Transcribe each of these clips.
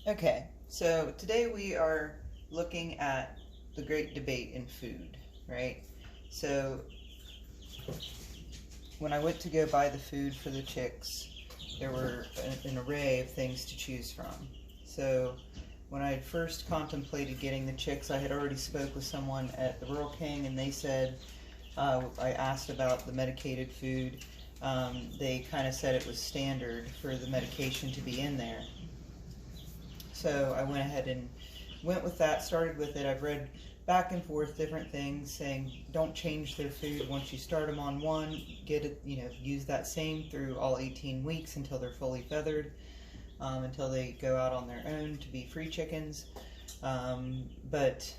Okay, so today we are looking at the great debate in food, right? So when I went to go buy the food for the chicks, there were an array of things to choose from. So when I had first contemplated getting the chicks, I had already spoke with someone at the Rural King, and they said, I asked about the medicated food. They kind of said it was standard for the medication to be in there. So I went ahead and went with that, started with it. I've read back and forth different things saying don't change their food. Once you start them on one, get it, use that same through all 18 weeks until they're fully feathered, until they go out on their own to be free chickens. But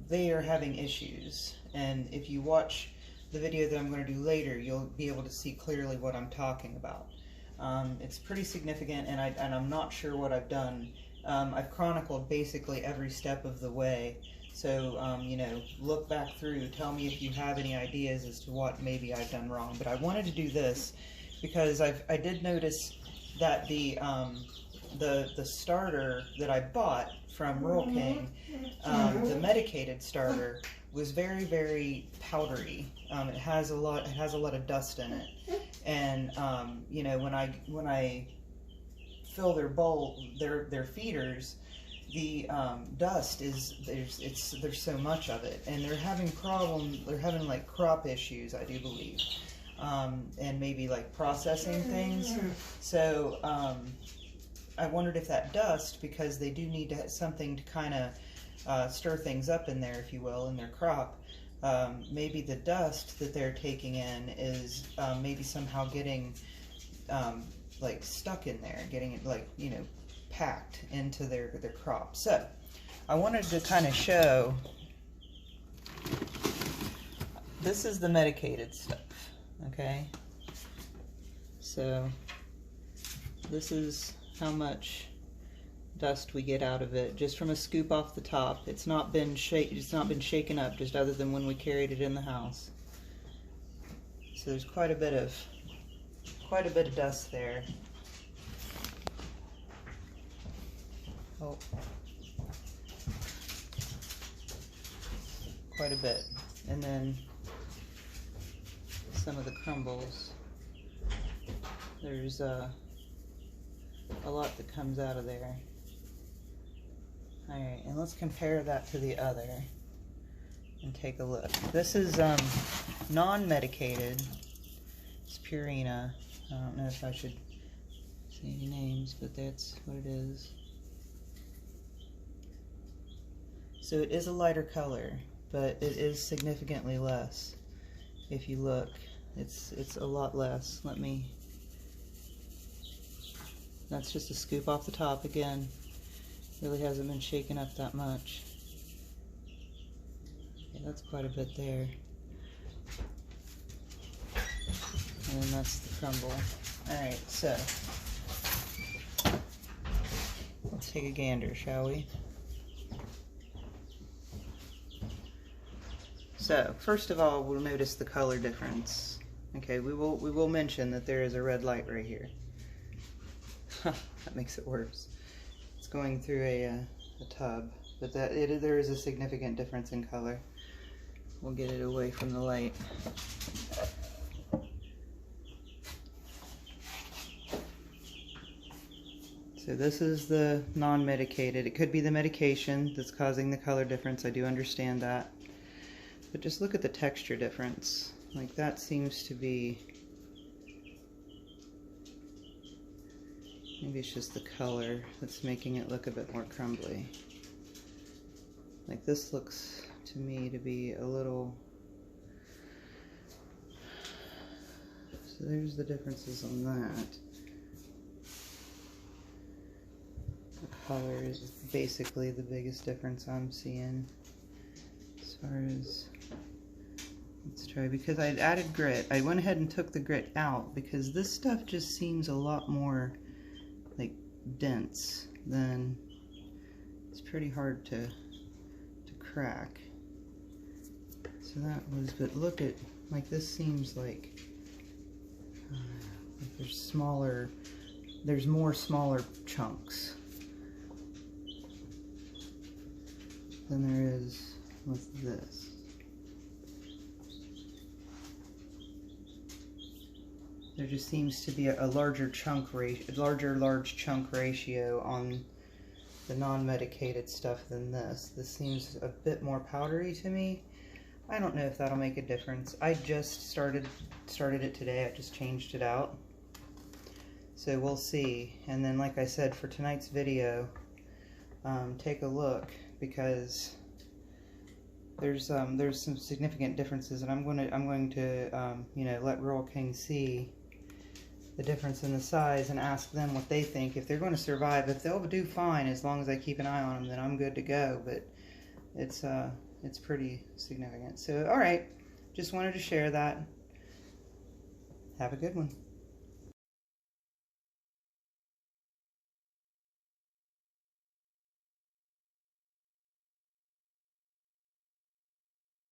they are having issues, and if you watch the video that I'm going to do later, you'll be able to see clearly what I'm talking about. It's pretty significant, and I'm not sure what I've done. I've chronicled basically every step of the way, so look back through, tell me if you have any ideas as to what maybe I've done wrong. But I wanted to do this because I did notice that the starter that I bought from Rural King, the medicated starter, was very, very powdery. It has a lot of dust in it, and when I fill their bowl, their feeders, the dust there's so much of it, and they're having like crop issues, I do believe, and maybe like processing things. So I wondered if that dust, because they do need to have something to kind of stir things up in there, if you will, in their crop. Maybe the dust that they're taking in is maybe somehow getting like stuck in there, getting it like packed into their crop. So I wanted to kind of show. This is the medicated stuff, okay? So this is how much dust we get out of it just from a scoop off the top. It's not been shaken up, just other than when we carried it in the house. So there's quite a bit of dust there. Oh, quite a bit. And then some of the crumbles. There's a lot that comes out of there. Alright, and let's compare that to the other and take a look. This is non-medicated. It's Purina. I don't know if I should say any names, but that's what it is. So it is a lighter color, but it is significantly less. If you look, it's a lot less. That's just a scoop off the top again. Really hasn't been shaken up that much. Yeah, that's quite a bit there. And then that's the crumble. Alright, so let's take a gander, shall we? So, first of all, we'll notice the color difference. Okay, we will mention that there is a red light right here. That makes it worse. It's going through a tub, but there is a significant difference in color. We'll get it away from the light. So this is the non-medicated. It could be the medication that's causing the color difference. I do understand that. But just look at the texture difference. Like, that seems to be... Maybe it's just the color that's making it look a bit more crumbly. Like, this looks to me to be a little... So there's the differences on that. The color is basically the biggest difference I'm seeing. As far as... Let's try, because I added grit. I went ahead and took the grit out because this stuff just seems a lot more like dense than... It's pretty hard to crack. So that was, but look at, like, this seems like there's more smaller chunks. than there is with this. There just seems to be a larger chunk ratio, large chunk ratio on the non-medicated stuff than this. This seems a bit more powdery to me. I don't know if that'll make a difference. I just started it today. I just changed it out. So we'll see. And then, like I said, for tonight's video, take a look, because there's some significant differences, and I'm going to you know, let Rural King see the difference in the size and ask them what they think. If they're going to survive, if they'll do fine as long as I keep an eye on them, then I'm good to go. But it's pretty significant. So, all right, just wanted to share that. Have a good one.